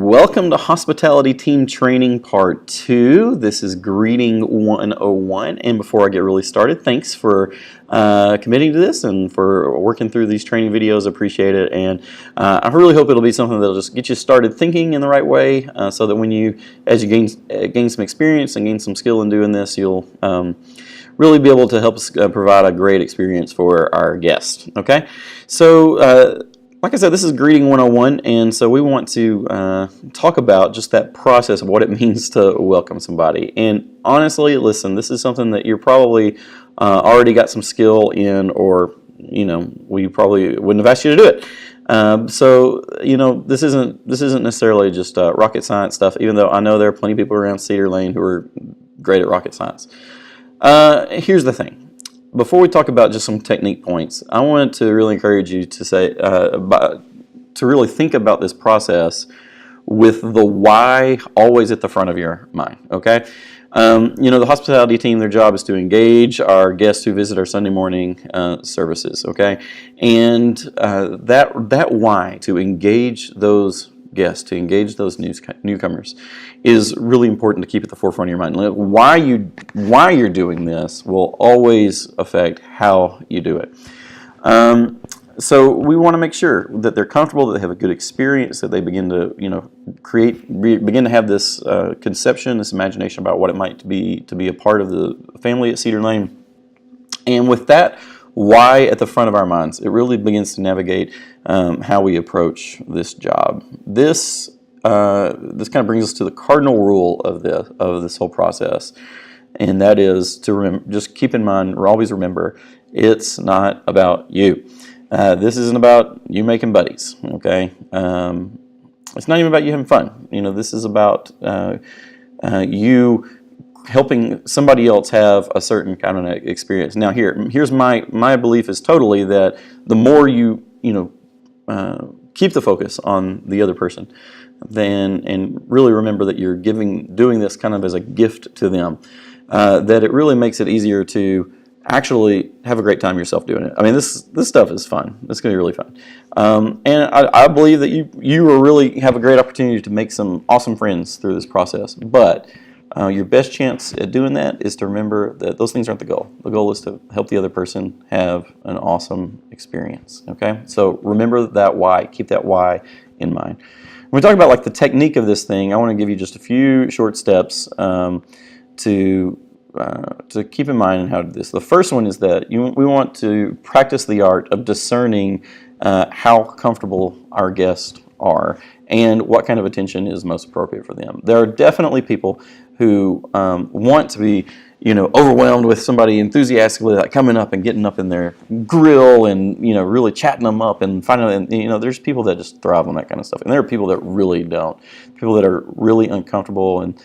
Welcome to Hospitality Team Training Part 2. This is Greeting 101. And before I get really started, thanks for committing to this and for working through these training videos. Appreciate it. And I really hope it'll be something that'll just get you started thinking in the right way so that as you gain some experience and gain some skill in doing this, you'll really be able to help us provide a great experience for our guests. Okay? So, like I said, this is Greeting 101, and so we want to talk about just that process of what it means to welcome somebody. And honestly, listen, this is something that you're probably already got some skill in, or we probably wouldn't have asked you to do it. So this isn't necessarily just rocket science stuff. Even though I know there are plenty of people around Cedar Lane who are great at rocket science. Here's the thing. Before we talk about just some technique points, I wanted to really encourage you to to really think about this process with the why always at the front of your mind. Okay, the hospitality team, their job is to engage our guests who visit our Sunday morning services. Okay, and that why, to engage those guests, to engage those newcomers, is really important to keep at the forefront of your mind. Why you're doing this will always affect how you do it. So we want to make sure that they're comfortable, that they have a good experience, that they begin to begin to have this conception, this imagination about what it might be to be a part of the family at Cedar Lane. And with that why at the front of our minds, it really begins to navigate how we approach this job. This kind of brings us to the cardinal rule of this whole process, and that is to just keep in mind, or always remember, it's not about you. This isn't about you making buddies. Okay, it's not even about you having fun. This is about you helping somebody else have a certain kind of experience. Now, here's my belief is totally that the more you keep the focus on the other person, and really remember that you're doing this kind of as a gift to them, that it really makes it easier to actually have a great time yourself doing it. I mean, this stuff is fun. It's going to be really fun, and I believe that you will really have a great opportunity to make some awesome friends through this process. But your best chance at doing that is to remember that those things aren't the goal. The goal is to help the other person have an awesome experience. Okay, so remember that why. Keep that why in mind. When we talk about like the technique of this thing, I want to give you just a few short steps to keep in mind and how to do this. The first one is that we want to practice the art of discerning how comfortable our guests are and what kind of attention is most appropriate for them. There are definitely people who want to be, overwhelmed with somebody enthusiastically like coming up and getting up in their grill and really chatting them up and finding there's people that just thrive on that kind of stuff, and there are people that really don't. People that are really uncomfortable and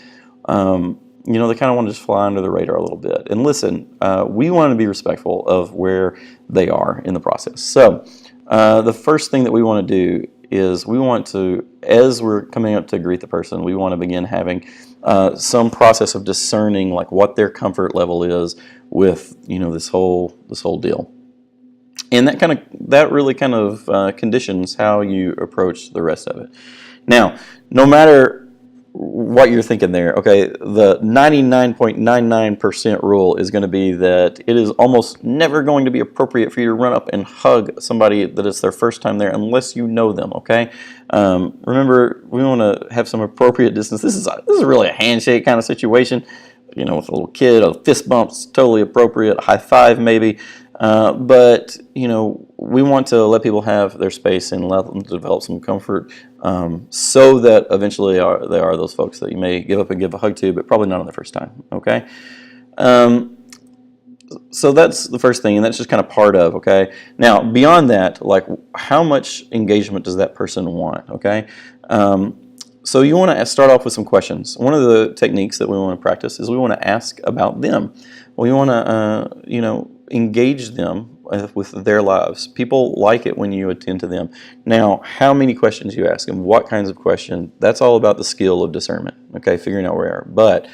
they kind of want to just fly under the radar a little bit. And listen, we want to be respectful of where they are in the process. So the first thing that we want to do is we want to, as we're coming up to greet the person, we want to begin having some process of discerning like what their comfort level is with this whole deal, and that really kind of conditions how you approach the rest of it. Now, no matter what you're thinking there, okay, the 99.99% rule is going to be that it is almost never going to be appropriate for you to run up and hug somebody that is their first time there unless you know them, okay? Remember, we want to have some appropriate distance. This is really a handshake kind of situation, with a little kid, a fist bump's totally appropriate, a high five maybe, but we want to let people have their space and let them develop some comfort, so that eventually they are those folks that you may give up and give a hug to, but probably not on the first time. Okay, so that's the first thing, and that's just kind of part of. Okay, now beyond that, like how much engagement does that person want? Okay, so you want to start off with some questions. One of the techniques that we want to practice is we want to ask about them. We want to engage them with their lives. People like it when you attend to them. Now, how many questions you ask them, what kinds of questions, that's all about the skill of discernment, okay, figuring out where they are. But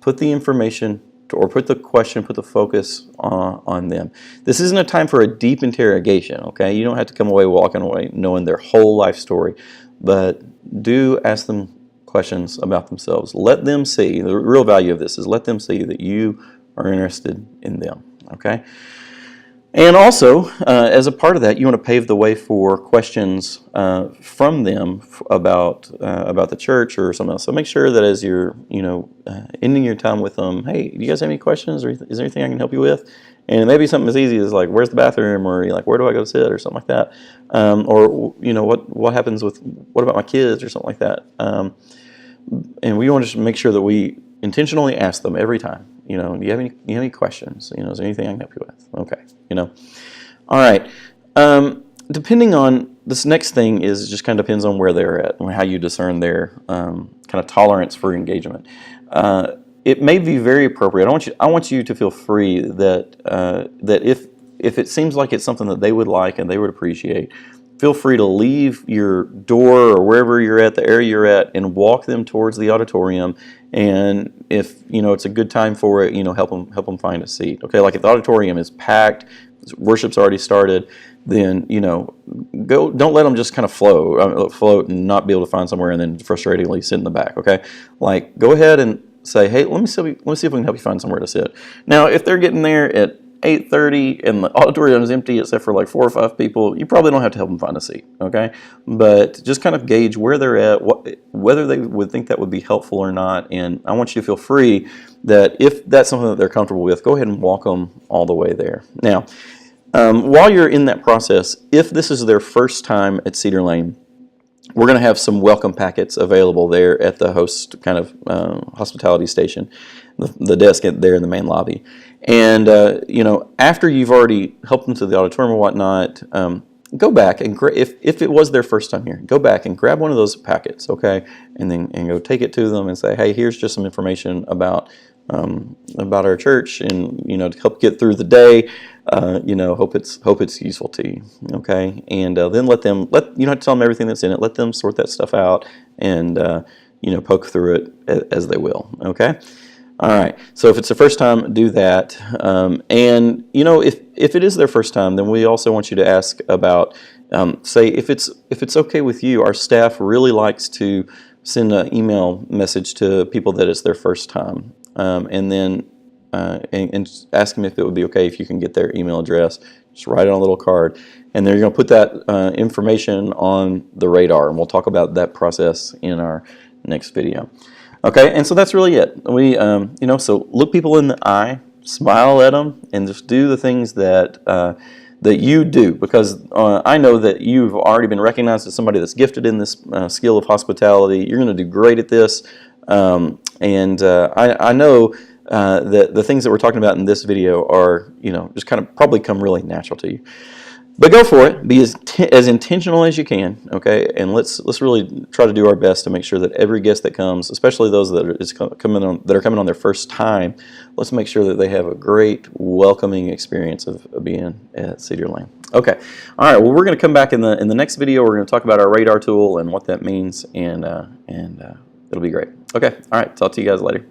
put the information, or put the question, put the focus on them. This isn't a time for a deep interrogation, okay? You don't have to come away walking away knowing their whole life story. but do ask them questions about themselves. Let them see, the real value of this is let them see that you are interested in them, okay? And also, as a part of that, you want to pave the way for questions from them about the church or something else. So make sure that as you're, ending your time with them, hey, do you guys have any questions, or is there anything I can help you with? And it may be something as easy as like, where's the bathroom, or like, where do I go sit, or something like that. Or what happens with, what about my kids, or something like that. And we want to just make sure that we intentionally ask them every time. Do you have any questions? Is there anything I can help you with? Okay. All right. Depending on this next thing is just kind of depends on where they're at and how you discern their kind of tolerance for engagement. It may be very appropriate. I want you to feel free that that if it seems like it's something that they would like and they would appreciate, feel free to leave your door or wherever you're at, the area you're at, and walk them towards the auditorium. And if it's a good time for it, help them find a seat. Okay, like if the auditorium is packed, worship's already started, then go. Don't let them just kind of float and not be able to find somewhere, and then frustratingly sit in the back. Okay, like go ahead and say, hey, let me see if we can help you find somewhere to sit. Now, if they're getting there at 8:30 and the auditorium is empty except for like 4 or 5 people, you probably don't have to help them find a seat, okay? But just kind of gauge where they're at, whether they would think that would be helpful or not, and I want you to feel free that if that's something that they're comfortable with, go ahead and walk them all the way there. Now, while you're in that process, if this is their first time at Cedar Lane, we're going to have some welcome packets available there at the host kind of hospitality station, the desk there in the main lobby. And, after you've already helped them to the auditorium or whatnot, go back and if it was their first time here, go back and grab one of those packets, okay, and go take it to them and say, hey, here's just some information about our church, and to help get through the day. Hope it's useful to you, okay? And then you don't have to tell them everything that's in it. Let them sort that stuff out and poke through it as they will, okay? All right. So if it's the first time, do that. And if it is their first time, then we also want you to ask about, say if it's okay with you. Our staff really likes to send an email message to people that it's their first time, and then and ask them if it would be okay if you can get their email address. Just write it on a little card, and then you're going to put that information on the radar, and we'll talk about that process in our next video. Okay, and so that's really it. We, so look people in the eye, smile at them, and just do the things that that you do, because I know that you've already been recognized as somebody that's gifted in this skill of hospitality. You're going to do great at this, and I know that the things that we're talking about in this video are, just kind of probably come really natural to you. But go for it. Be as intentional as you can, okay? And let's really try to do our best to make sure that every guest that comes, especially those that are coming on their first time, let's make sure that they have a great, welcoming experience of being at Cedar Lane. Okay. All right. Well, we're going to come back in the next video. We're going to talk about our radar tool and what that means, and it'll be great. Okay. All right. Talk to you guys later.